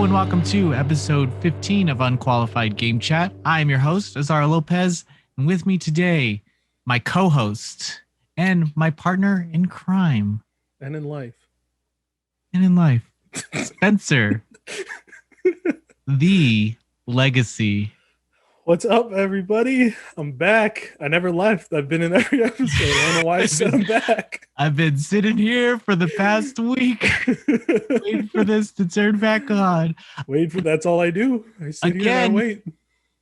and welcome to episode 15 of Unqualified Game Chat. I am your host, Azario Lopez, and with me today, my co-host and my partner in crime. And in life. Spencer, the legacy. What's up, everybody? I'm back. I never left. I've been in every episode. I don't know why I said I'm back. I've been sitting here for the past week, waiting for this to turn back on. That's all I do. I sit here and I wait.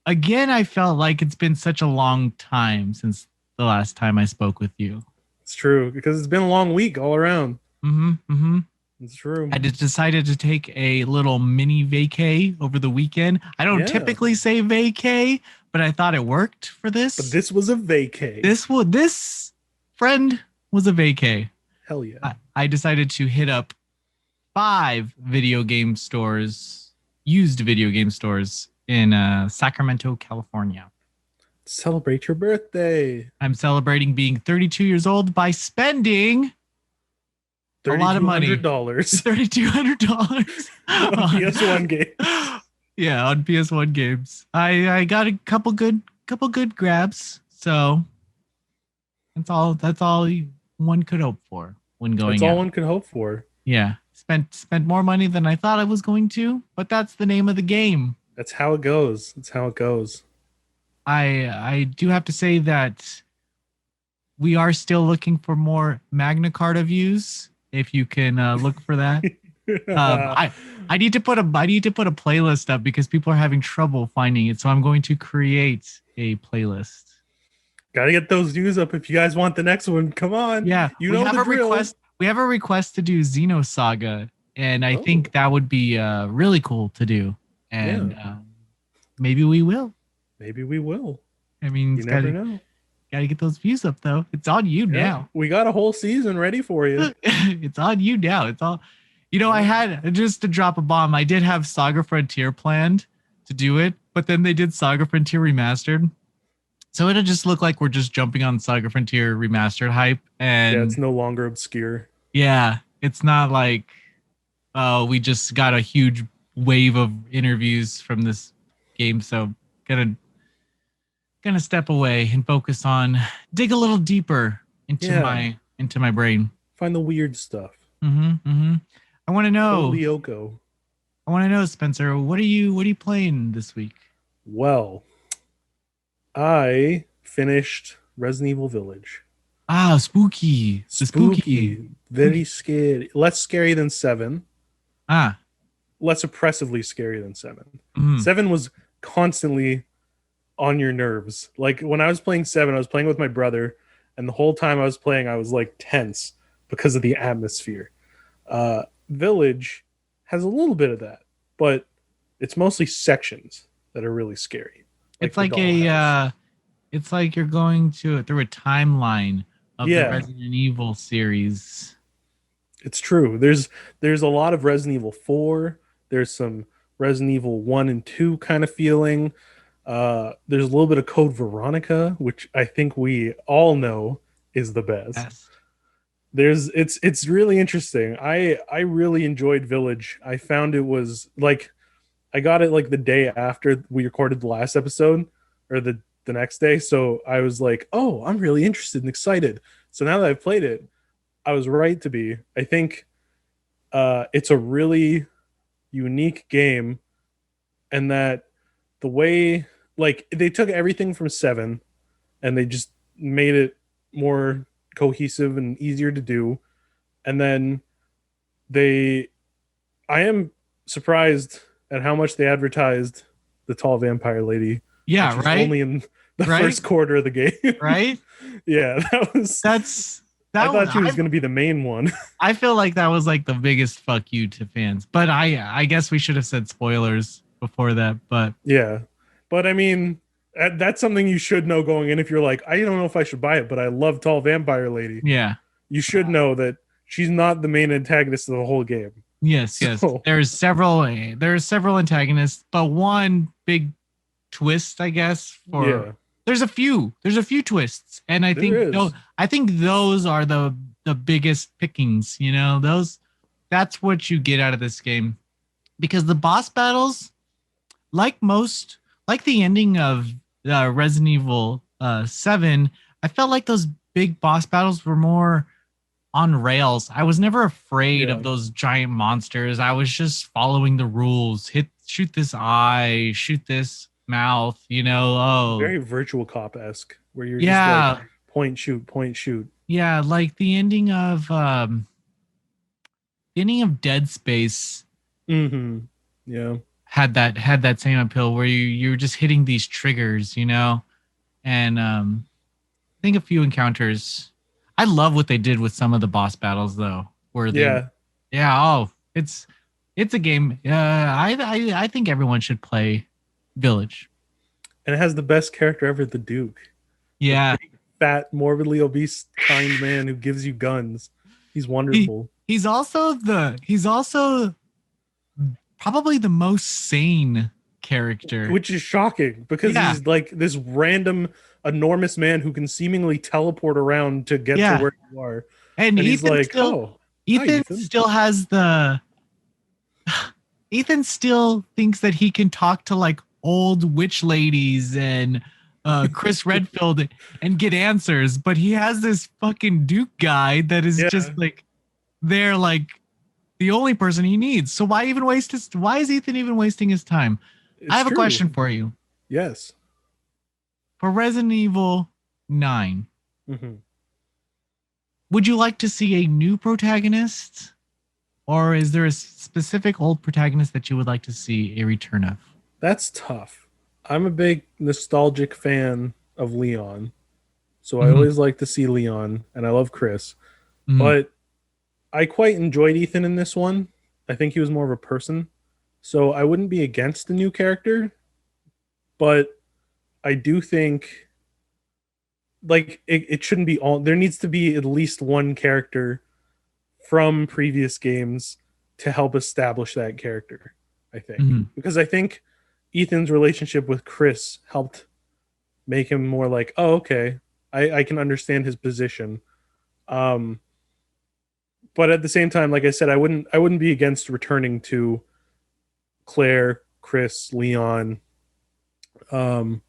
Again, I felt like it's been such a long time since the last time I spoke with you. It's true, because it's been a long week all around. It's true. I just decided to take a little mini vacay over the weekend. I don't typically say vacay, but I thought it worked for this. But this was a vacay. This friend was a vacay. Hell yeah. I decided to hit up 5 video game stores, used video game stores in Sacramento, California. Celebrate your birthday. I'm celebrating being 32 years old by spending a lot of money. $3,200 on PS1 games. Yeah, on PS1 games. I got a couple good grabs. So that's all one could hope for when going out. That's all one could hope for. Yeah. Spent more money than I thought I was going to, but that's the name of the game. That's how it goes. I do have to say that we are still looking for more Magna Carta views. If you can look for that, I need to put a playlist up because people are having trouble finding it. So I'm going to create a playlist. Gotta get those views up if you guys want the next one. Come on. Yeah, we have a request. We have a request to do Xenosaga, and I think that would be really cool to do. And maybe we will. I mean, you never know. Got to get those views up, though. It's on you now. We got a whole season ready for you. It's on you now. It's all, I had, just to drop a bomb, I did have Saga Frontier planned to do it, but then they did Saga Frontier Remastered. So it'll just look like we're just jumping on Saga Frontier Remastered hype. And it's no longer obscure. Yeah, it's not like, we just got a huge wave of interviews from this game. So gonna step away and focus on dig a little deeper into my brain. Find the weird stuff. I want to know. Lyoko. I want to know, Spencer. What are you playing this week? Well, I finished Resident Evil Village. Ah, spooky. Spooky. Very scary. Less scary than 7. Less oppressively scary than 7. 7 was constantly on your nerves. Like when I was playing 7, I was playing with my brother, and the whole time I was playing, I was like tense because of the atmosphere. Village has a little bit of that, but it's mostly sections that are really scary. It's like it's like you're going through a timeline of the Resident Evil series. It's true. There's a lot of Resident Evil 4. There's some Resident Evil 1 and 2 kind of feeling. There's a little bit of Code Veronica, which I think we all know is the best. Yes. It's really interesting. I really enjoyed Village. I found it was like, I got it like the day after we recorded the last episode, or the next day. So I was like, oh, I'm really interested and excited. So now that I've played it, I was right to be. I think it's a really unique game, and that the way, like, they took everything from 7 and they just made it more cohesive and easier to do. And then I am surprised at how much they advertised the tall vampire lady. Yeah, right. Only in the first quarter of the game. Right? Yeah, I thought she was going to be the main one. I feel like that was like the biggest fuck you to fans. But I guess we should have said spoilers before that. But yeah. But I mean, that's something you should know going in. If you're like, I don't know if I should buy it, but I love Tall Vampire Lady. Yeah. You should know that she's not the main antagonist of the whole game. Yes. There's several antagonists, but one big twist, I guess. There's a few twists, and I think those are the biggest pickings. That's what you get out of this game. because the boss battles, like most, like the ending of Resident Evil 7, I felt like those big boss battles were more on rails. I was never afraid of Yeah, those giant monsters. I was just following the rules. Shoot this eye, shoot this mouth, oh. very Virtual Cop esque, where you're just like Yeah. point shoot, point shoot. Yeah, like the ending of Dead Space Mm-hmm. Yeah, had that same appeal where you were just hitting these triggers, and I think a few encounters. I love what they did with some of the boss battles though, where they, yeah, yeah, oh, it's a game. I think everyone should play Village. and it has the best character ever, the Duke, the Yeah, big, fat, morbidly obese, kind man who gives you guns. He's he wonderful, he's also probably the most sane character. which is shocking because Yeah, he's like this random, enormous man who can seemingly teleport around to get to yeah, where you are, and and he's like, "Oh, hi, Ethan Ethan." still has the Ethan still thinks that he can talk to like old witch ladies and Chris Redfield and get answers, but he has this fucking Duke guy that is just Yeah, like they're like the only person he needs. So why is Ethan even wasting his time? I it's have a true. question for you. Yes. For Resident Evil 9, Hmm. would you like to see a new protagonist? Or is there a specific old protagonist that you would like to see a return of? That's tough. I'm a big nostalgic fan of Leon, so I Mhm, always like to see Leon, and I love Chris. mhm, But I quite enjoyed Ethan in this one. I think he was more of a person, so I wouldn't be against the new character. But I do think like it shouldn't be all. There needs to be at least one character from previous games to help establish that character. I think mhm. because I think Ethan's relationship with Chris helped make him more like, oh, okay, I can understand his position. Um, but at the same time, like I said, I wouldn't be against returning to Claire, Chris, Leon. Um,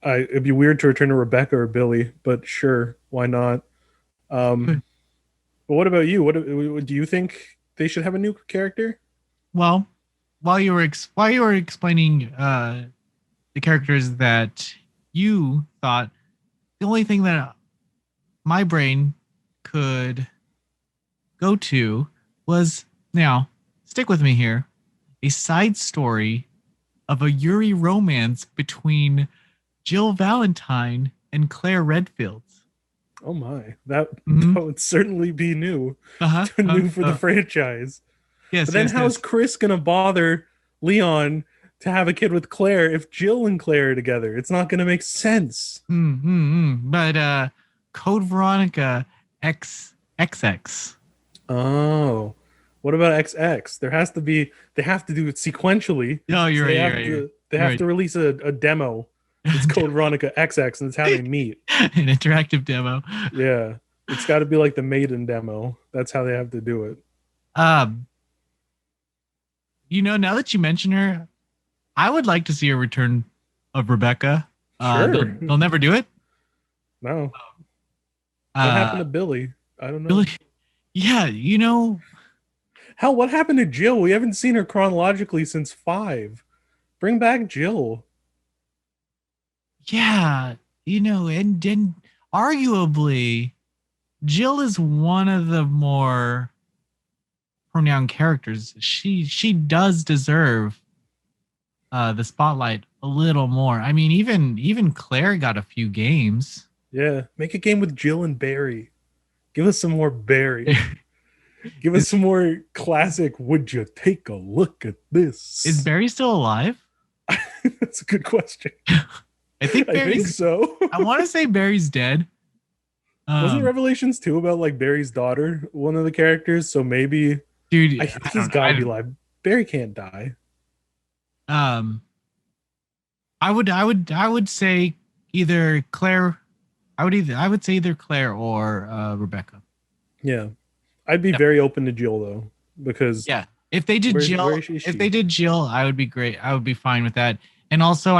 it'd be weird to return to Rebecca or Billy, but sure, why not? Um, but what about you? What do you think they should have a new character? Well, while you were explaining the characters that you thought, the only thing that my brain could go to was, now stick with me here, a side story of a Yuri romance between Jill Valentine and Claire Redfield. Oh my, that Mm-hmm. that would certainly be new, Uh-huh. new for the franchise. But Yes, then yes, how's yes. Chris gonna bother Leon to have a kid with Claire if Jill and Claire are together? It's not gonna make sense. But Code Veronica XXX. Oh, what about XX? There has to be. They have to do it sequentially. Oh, So you're right, they you're have right, to. They you're have right. to release a demo. That's Code Veronica XX, and it's how they meet. An interactive demo. Yeah, it's got to be like the Maiden demo. That's how they have to do it. Um, now that you mention her, I would like to see a return of Rebecca. They'll Sure. they'll never do it. No. What happened Uh, to Billy? I don't Billy, know. yeah, Hell, what happened to Jill? We haven't seen her chronologically since five. Bring back Jill. yeah, and arguably, Jill is one of the more pronoun characters. She does deserve the spotlight a little more. I mean, even Claire got a few games. Yeah, make a game with Jill and Barry. Give us some more Barry. Give us Is some more classic. Would you take a look at is this? Barry still alive? That's a good question. I think I think Barry's. so. I want to say Barry's dead. Wasn't Um, Revelations 2 about like Barry's daughter, one of the characters? So maybe I dude, think I he's don't know. got to be alive. Barry can't die. Um, I would say either Claire. I would say either Claire or Rebecca. Yeah. I'd be Yep. very open to Jill though, because Yeah. If they did Where Jill, is she? if they did Jill, I would be great. I would be fine with that. And also,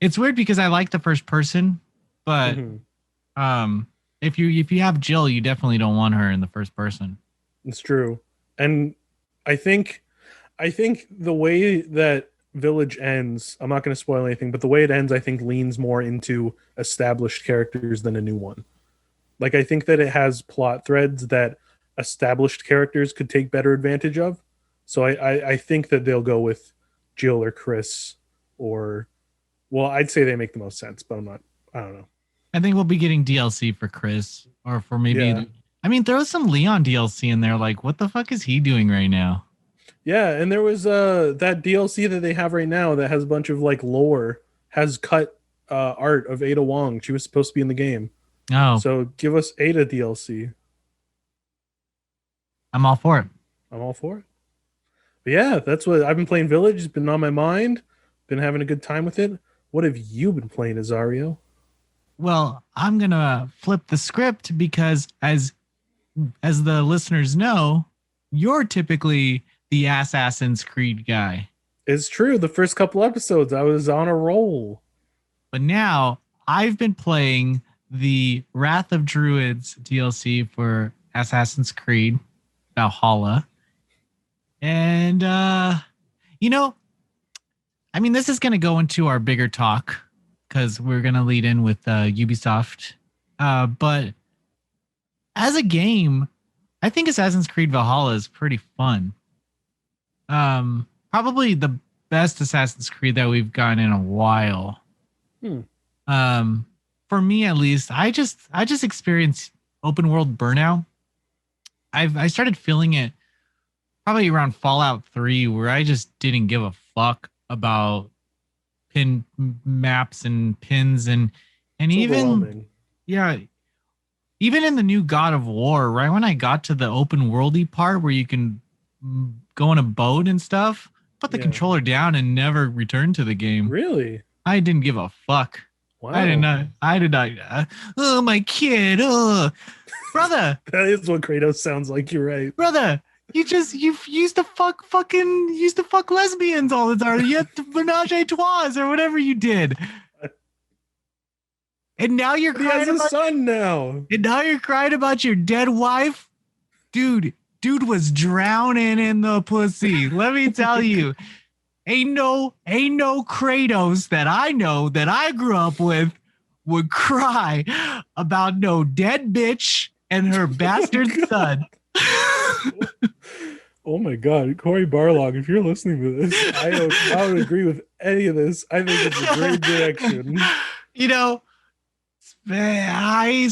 it's weird because I like the first person, but Mhm. um, if you have Jill, you definitely don't want her in the first person. It's true. And I think the way that Village ends, I'm not going to spoil anything, but the way it ends, I think leans more into established characters than a new one. Like I think that it has plot threads that established characters could take better advantage of. So I think that they'll go with Jill or Chris or well, I'd say they make the most sense, but I don't know. I think we'll be getting DLC for Chris, or for Yeah. maybe. I mean, throw some Leon DLC in there. Like, what the fuck is he doing right now? Yeah, and there was that DLC that they have right now that has a bunch of like lore, has cut art of Ada Wong. She was supposed to be in the game. Oh, So give us Ada DLC. I'm all for it. I'm all for it. But yeah, that's what I've been playing Village. It's been on my mind. Been having a good time with it. What have you been playing, Azario? Well, I'm gonna flip the script because as the listeners know, you're typically the Assassin's Creed guy. It's true. The first couple episodes, I was on a roll. But now I've been playing the Wrath of Druids DLC for Assassin's Creed Valhalla. And you know, I mean this is going to go into our bigger talk cuz we're going to lead in with Ubisoft. But as a game, I think Assassin's Creed Valhalla is pretty fun. Probably the best Assassin's Creed that we've gotten in a while. Hmm. Um, for me at least, I just experienced open world burnout. I started feeling it probably around Fallout 3, where I just didn't give a fuck about pin maps and pins and It's even overwhelming. yeah, even in the new God of War, right when I got to the open worldy part where you can go on a boat and stuff, put the Yeah. controller down and never return to the game. Really? I didn't give a fuck. I did Wow. not. I did not. Oh, my kid. Oh, brother, That is what Kratos sounds like. You're right. brother. You used to fuck lesbians all the time. You had to menage a trois or whatever you did, and now you're But he has crying a about. son now. And now you're crying about your dead wife, dude. Dude was drowning in the pussy. Let me tell you, ain't no Kratos that I know that I grew up with would cry about no dead bitch and her bastard son. Oh my god, Corey Barlog, if you're listening to this, I would agree with any of this. I think it's a great direction. You know, I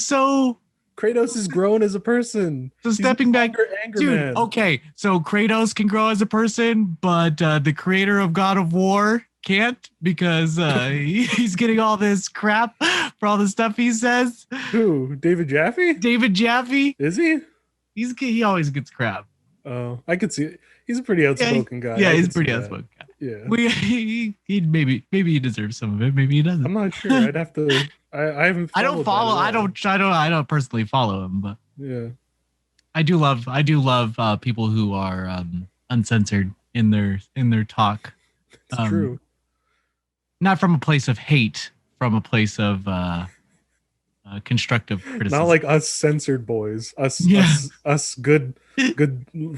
Kratos is grown as a person. so He's no stepping back, longer Anger dude. Man. Okay, so Kratos can grow as a person, but the creator of God of War can't because he's getting all this crap for all the stuff he says. Who? David Jaffe? David Jaffe, Is he? he always gets crap. Oh, I could see it. He's a pretty Yeah, outspoken guy. yeah, I he's could see pretty that. outspoken. Yeah. He maybe he deserves some of it. Maybe he doesn't. I'm not sure. I'd have to. I haven't. I don't followed follow. that at all. I don't personally follow him, but Yeah, I do love people who are uncensored in their talk. it's true. Not from a place of hate, from a place of constructive criticism. Not like us censored boys. Yeah. Us good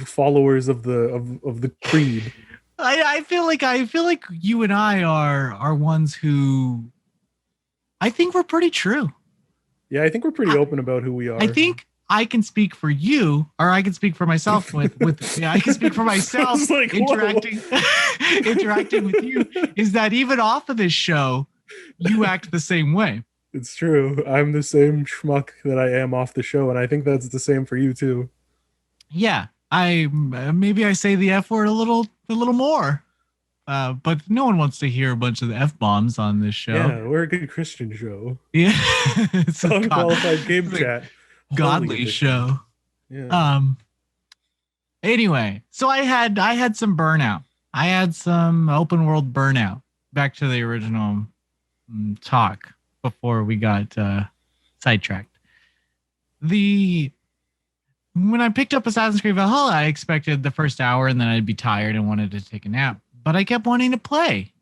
followers of the creed. I feel like you and I are ones who I think we're pretty true. Yeah, I think we're pretty open about who we are. I think I can speak for you, or I can speak for myself with yeah, I can speak for myself was like, interacting interacting with you is that even off of this show, you act the same way. It's true. I'm the same schmuck that I am off the show, and I think that's the same for you too. Yeah, I maybe I say the F word a little more. But no one wants to hear a bunch of the F bombs on this show. Yeah, we're a good Christian show. Yeah, it's a Unqualified Game it's a Chat. godly Holy show. Yeah. Anyway, so I had some burnout. I had some open world burnout. Back to the original talk before we got sidetracked. The when I picked up Assassin's Creed Valhalla, I expected the first hour and then I'd be tired and wanted to take a nap. But I kept wanting to play.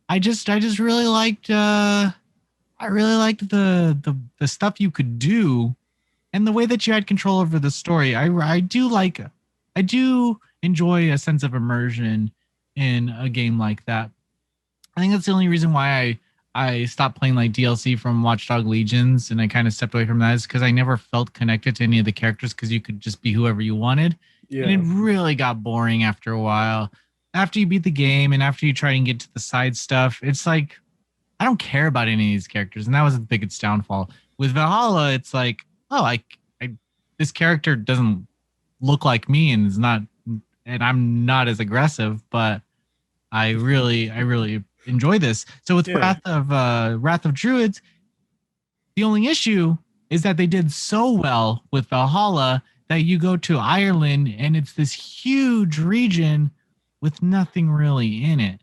I just really liked I really liked the stuff you could do and the way that you had control over the story. I do enjoy a sense of immersion in a game like that. I think that's the only reason why I stopped playing like DLC from Watchdog Legions and I kind of stepped away from that is because I never felt connected to any of the characters because you could just be whoever you wanted. And it Yeah. really got boring after a while. After you beat the game and after you try and get to the side stuff, it's like I don't care about any of these characters, and that was the biggest downfall. With Valhalla, it's like, oh, I this character doesn't look like me and is not and I'm not as aggressive, but I really enjoy this. So with Yeah. Wrath of Druids, the only issue is that they did so well with Valhalla that you go to Ireland and it's this huge region with nothing really in it.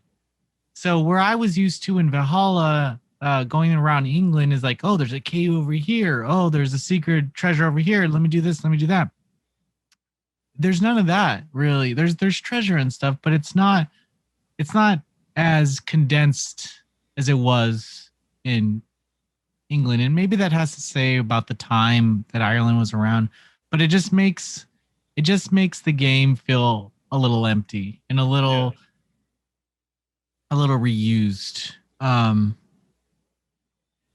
So where I was used to in Valhalla, going around England is like, oh, there's a cave over here. Oh, there's a secret treasure over here. Let me do this. Let me do that. There's none of that really. There's treasure and stuff, but it's not as condensed as it was in England, and maybe that has to say about the time that Ireland was around. But it just makes the game feel a little empty and Yeah. a little reused.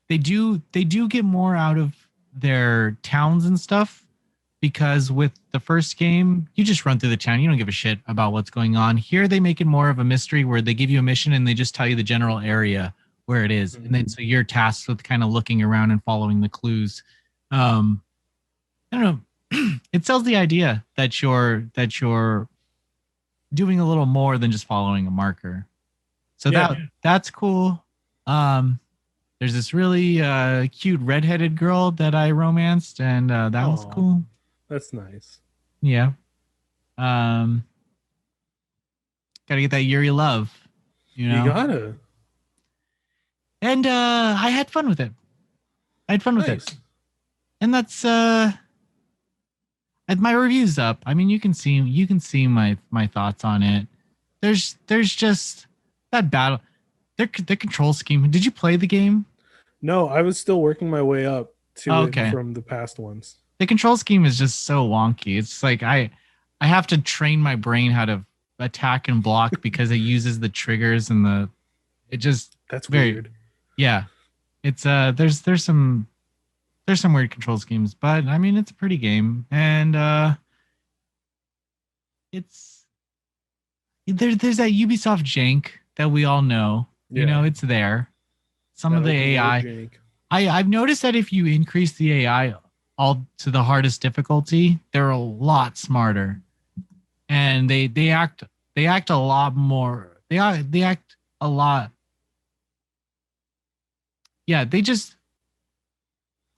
They do get more out of their towns and stuff because with the first game, you just run through the town. You don't give a shit about what's going on. Here, they make it more of a mystery where they give you a mission and they just tell you the general area where it is, and then Mhm. so you're tasked with kind of looking around and following the clues. Um, I don't know. It sells the idea that you're doing a little more than just following a marker. So Yeah. that's cool. Um, there's this really cute redheaded girl that I romanced, and that was Oh, cool. that's nice. Yeah. Um, gotta get that Yuri love, you You know. gotta. And I had fun with it. I had fun with it, Nice. and that's my review's up. I mean, you can see my thoughts on it. There's just that battle. The control scheme. Did you play the game? No, I was still working my way up to Oh, it okay. from the past ones. The control scheme is just so wonky. It's like I have to train my brain how to attack and block because it uses the triggers and the it just That's very weird. yeah. It's there's some weird control schemes, but I mean it's a pretty game and it's there's that Ubisoft jank that we all know. You Yeah. know, it's there. Some That of the open world AI jank. I've noticed that if you increase the AI all to the hardest difficulty, they're a lot smarter, and they act a lot more. They act a lot. Yeah, they're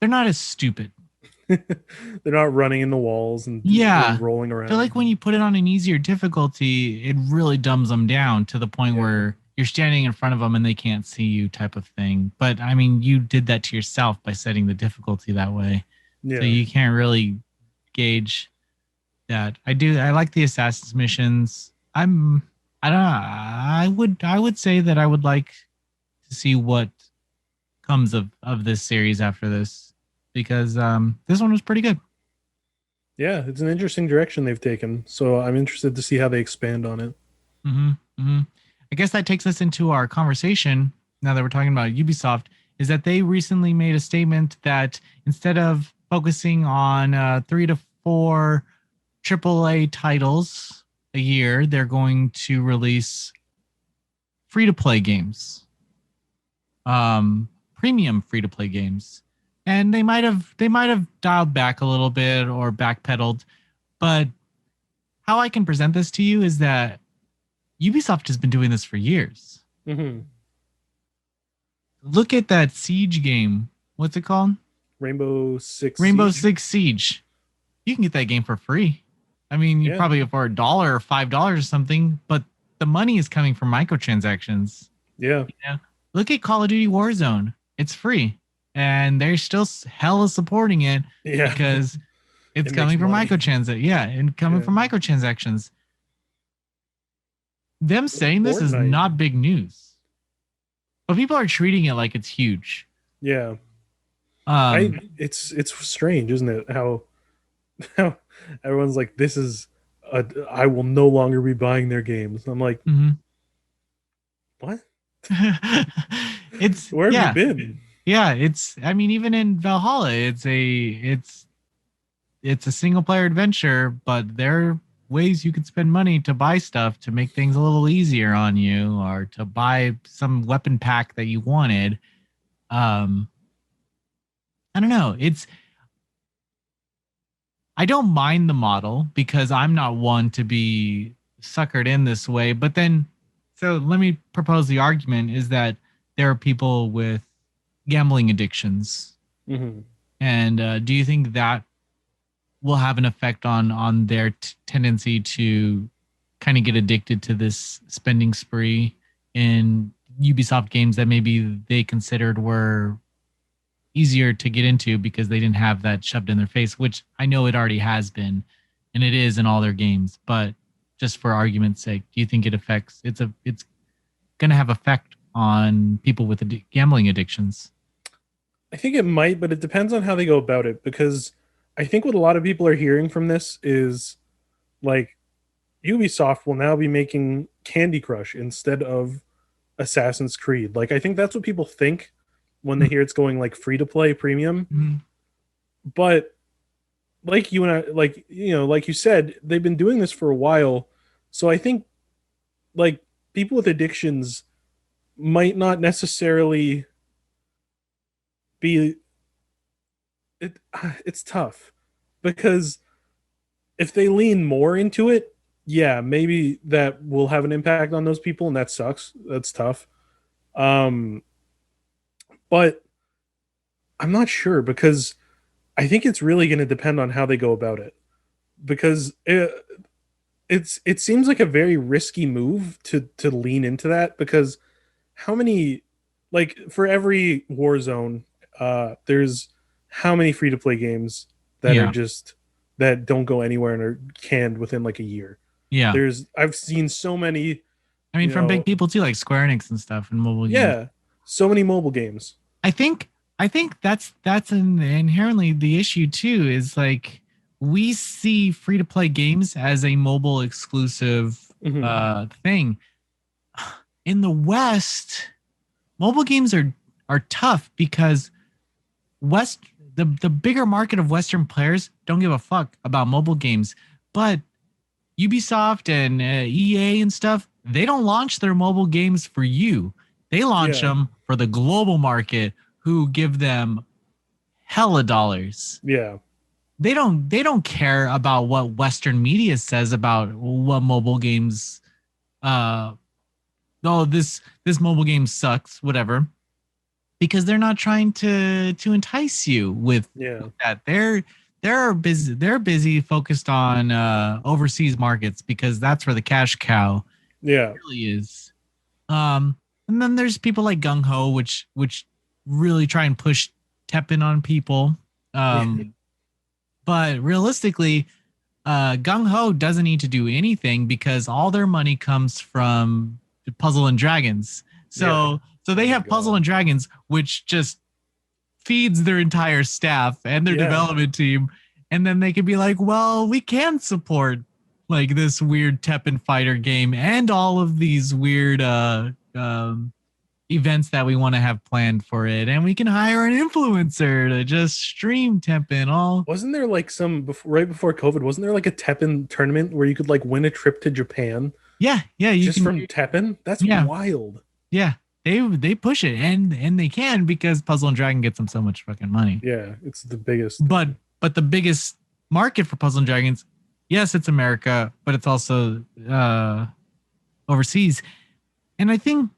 not as stupid. They're not running in the walls and Yeah, rolling I feel like around. when you put it on an easier difficulty, it really dumbs them down to the point Yeah. where you're standing in front of them and they can't see you, type of thing. But I mean, you did that to yourself by setting the difficulty that way, so Yeah. you can't really gauge that. I like the assassins missions. I don't know. I would say that I would like to see what comes of this series after this because this one was pretty good. Yeah, it's an interesting direction they've taken. So I'm interested to see how they expand on it. Hmm. Hmm. I guess that takes us into our conversation now that we're talking about Ubisoft is that they recently made a statement that instead of focusing on 3 to 4 AAA titles a year, they're going to release free to play games, premium free to play games, and they might have dialed back a little bit or backpedaled. But how I can present this to you is that Ubisoft has been doing this for years. Hmm. Look at that Siege game. What's it called? Rainbow Six Rainbow Siege. Six Siege. You can get that game for free. I mean, you Yeah. probably for $1 or $5 or something, but the money is coming from microtransactions. Yeah. Yeah. Look at Call of Duty Warzone. It's free. And they're still hella supporting it Yeah. because It's it makes coming from money. microtransactions. Yeah, and coming Yeah. from microtransactions. Them saying this is Fortnite. not big news, but people are treating it like it's huge. Yeah. Um, It's strange, isn't it? How everyone's like, this is I will no longer be buying their games. I'm like, mhm. what? It's Where have you yeah, been? yeah. It's I mean, even in Valhalla, it's a single player adventure, but there are ways you could spend money to buy stuff to make things a little easier on you, or to buy some weapon pack that you wanted. Um, I don't know. It's I don't mind the model because I'm not one to be suckered in this way. But then, so let me propose the argument is that there are people with gambling addictions. Hmm. And do you think that will have an effect on their tendency to kind of get addicted to this spending spree in Ubisoft games that maybe they considered were easier to get into because they didn't have that shoved in their face, which I know it already has been, and it is in all their games. But just for argument's sake, do you think it affects? It's going to have effect on people with gambling addictions. I think it might, but it depends on how they go about it because I think what a lot of people are hearing from this is like Ubisoft will now be making Candy Crush instead of Assassin's Creed. Like I think that's what people think when they hear it's going like free to play premium. Mhm. But like you and I like like you said, they've been doing this for a while. So I think like people with addictions might not necessarily be it it's tough because if they lean more into it, yeah, maybe that will have an impact on those people and that sucks. That's tough. Um but I'm not sure because I think it's really going to depend on how they go about it because it seems like a very risky move to lean into that because how many like for every Warzone there's how many free to play games that are Yeah, just that don't go anywhere and are canned within like a year. yeah. I've seen so many, I mean, you from big know, people too, like Square Enix and stuff, and mobile games. yeah, so many mobile games. I think I think that's inherently the issue too. Is like we see free to play games as a mobile exclusive Hmm. thing. In the West, mobile games are tough because West the bigger market of Western players don't give a fuck about mobile games, but Ubisoft and EA and stuff, they don't launch their mobile games for you. They launch Yeah, them for the global market who give them hella dollars. yeah, They don't care about what Western media says about what mobile games uh oh this mobile game sucks, whatever. Because they're not trying to entice you yeah, with that. They're busy focused on overseas markets because that's where the cash cow yeah. really is. Um, and then there's people like Gung Ho, which really try and push Teppin on people. Um, but realistically, Gung Ho doesn't need to do anything because all their money comes from Puzzle and Dragons. Yeah. So Oh they my have Puzzle god. and Dragons, which just feeds their entire staff and their Yeah. development team. And then they could be like, well, we can support like this weird Teppen fighter game and all of these weird events that we want to have planned for it. And we can hire an influencer to just stream Teppen all. Wasn't there like some right before COVID? Wasn't there like a Teppen tournament where you could like win a trip to Japan Yeah, yeah, you just can from do, Teppen? That's yeah, wild. yeah. They push it and they can because Puzzle and Dragon gets them so much fucking money. Yeah, it's the biggest But thing. but the biggest market for Puzzle and Dragons, yes, it's America, but it's also overseas. And I think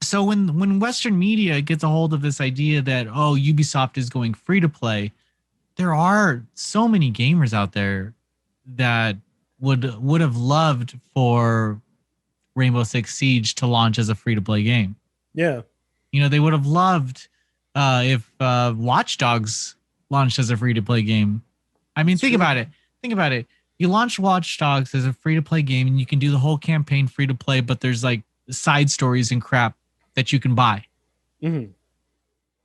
so when Western media gets a hold of this idea that oh Ubisoft is going free to play, there are so many gamers out there that would have loved for Rainbow Six Siege to launch as a free to play game. Yeah. You know, they would have loved if Watch Dogs launched as a free to play game. I mean, It's think true. about it. Think about it. You launch Watch Dogs as a free to play game, and you can do the whole campaign free to play, but there's like side stories and crap that you can buy. Hmm.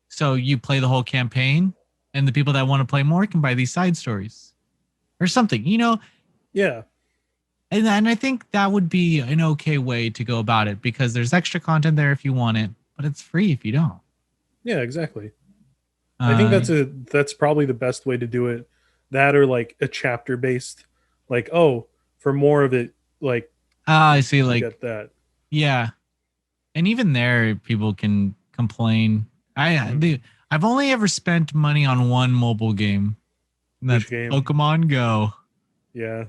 So you play the whole campaign, and the people that want to play more can buy these side stories or something, Yeah. And I think that would be an okay way to go about it because there's extra content there if you want it, but it's free if you don't. Yeah, exactly. I think Uh, that's probably the best way to do it. That or like a chapter based, like, oh, for more of it, like I see. you Like, get that. yeah, and even there, people can complain. Mhm. I've only ever spent money on one mobile game. And Which that's game? Pokemon Go. Yeah.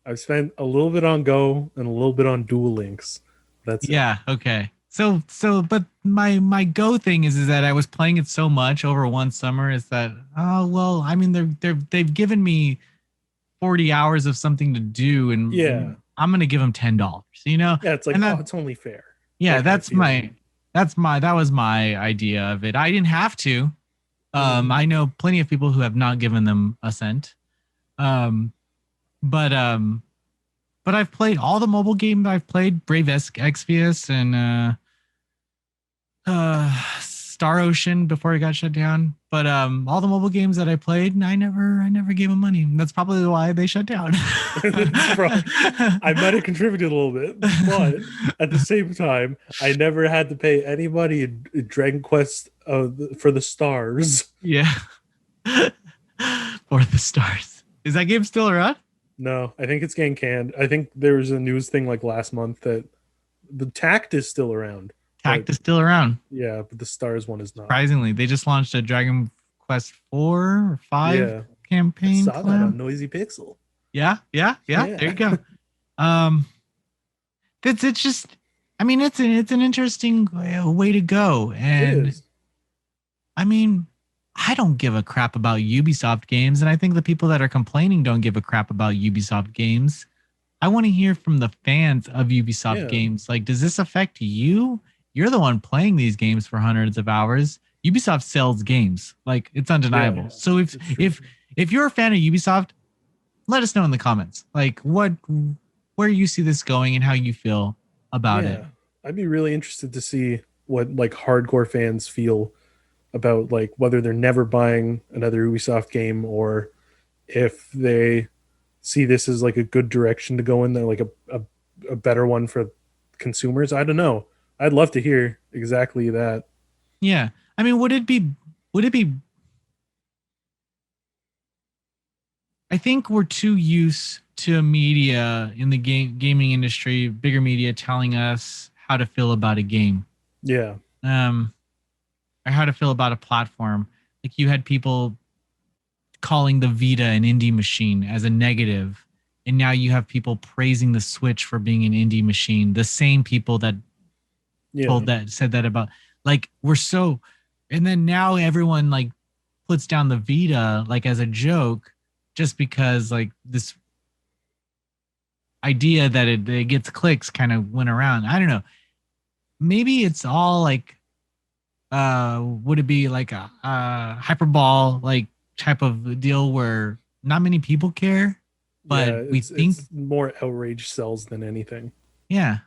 I've spent a little bit on Go and a little bit on Dual Links. That's it. Yeah. Okay. But my Go thing is that I was playing it so much over one summer. Is that well? I mean, they've given me 40 hours of something to do, Yeah. and I'm gonna give them $10. Yeah, it's like, And oh, that it's only fair. yeah, That kind of feeling. that was my idea of it. I didn't have to. Mhm. I know plenty of people who have not given them a cent. Um, but I've played all the mobile games I've played, Brave Exvius and Star Ocean before it got shut down. But all the mobile games that I played, I never gave them money. That's probably why they shut down. I might have contributed a little bit, but at the same time, I never had to pay any money in Dragon Quest for the stars. Yeah. For the stars. Is that game still around? No, I think it's getting canned. I think there was a news thing like last month that the Tact is still around, but Tact is still around. yeah, but the stars one is not. Surprisingly, they just launched a Dragon Quest 4 or 5 Yeah, I campaign saw that collab. on Noisy Pixel. Yeah, yeah, yeah. There Yeah, you go. Um, that's it's just. I mean, it's an interesting way to go, it and is. I mean, I don't give a crap about Ubisoft games, and I think the people that are complaining don't give a crap about Ubisoft games. I want to hear from the fans of Ubisoft Yeah, games. Like, does this affect you? You're the one playing these games for hundreds of hours. Ubisoft sells games. Like, it's yeah, undeniable. So if it's true. if you're a fan of Ubisoft, let us know in the comments. Like where you see this going and how you feel about it. Yeah, I'd be really interested to see what like hardcore fans feel about like whether they're never buying another Ubisoft game or if they see this as like a good direction to go in there, like a better one for consumers. I don't know. I'd love to hear exactly that. Yeah. I mean, would it be I think we're too used to media in the gaming industry, bigger media telling us how to feel about a game. Yeah, Um or how to feel about a platform. Like you had people calling the Vita an indie machine as a negative, and now you have people praising the Switch for being an indie machine. The same people that yeah, said that about like we're so, and then now everyone like puts down the Vita like as a joke, just because like this idea that it gets clicks kind of went around. I don't know. Maybe it's all like would it be like a hyperball like type of deal where not many people care, but yeah. we think It's more outrage sells than anything. yeah,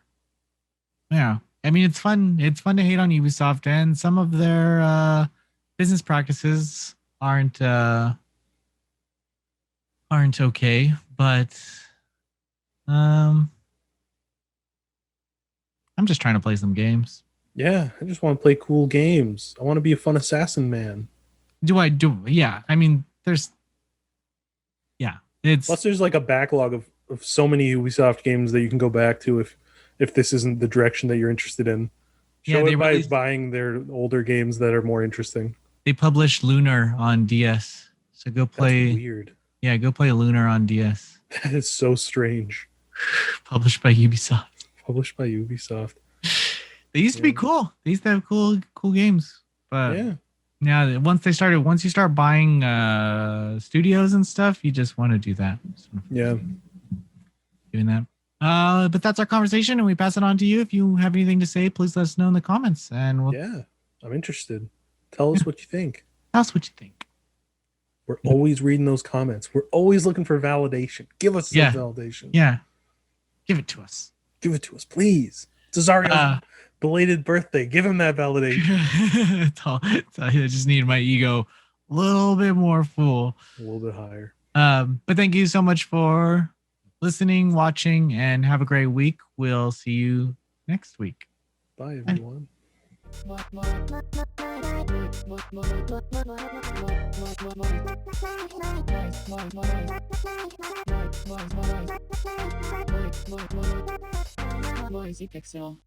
yeah. I mean it's fun to hate on Ubisoft, and some of their business practices aren't okay, but um I'm just trying to play some games. Yeah, I just want to play cool games. I want to be a fun assassin man. Do yeah, I mean there's yeah, Plus, it's there's like a backlog of so many Ubisoft games that you can go back to if this isn't the direction that you're interested in. yeah, Show it by buying their older games that are more interesting. they published Lunar on DS. So That's weird. go play Lunar on DS. That is so strange. Published by Ubisoft. Published by Ubisoft. They used to be Yeah. cool. They used to have cool games. But Yeah. yeah, once you start buying studios and stuff, you just want to do that. Yeah. Doing that. But that's our conversation, and we pass it on to you. If you have anything to say, please let us know in the comments, and we'll Yeah. I'm interested. Tell us what you think. tell us what you think. We're always reading those comments. We're always looking for validation. Give us some validation. Yeah. Give it to us. Give it to us, please. It's Azario's belated birthday. Give him that validation. I just need my ego a little bit more full. A little bit higher. But thank you so much for listening, watching, and have a great week. We'll see you next week. Bye, everyone. Noisy Pixel.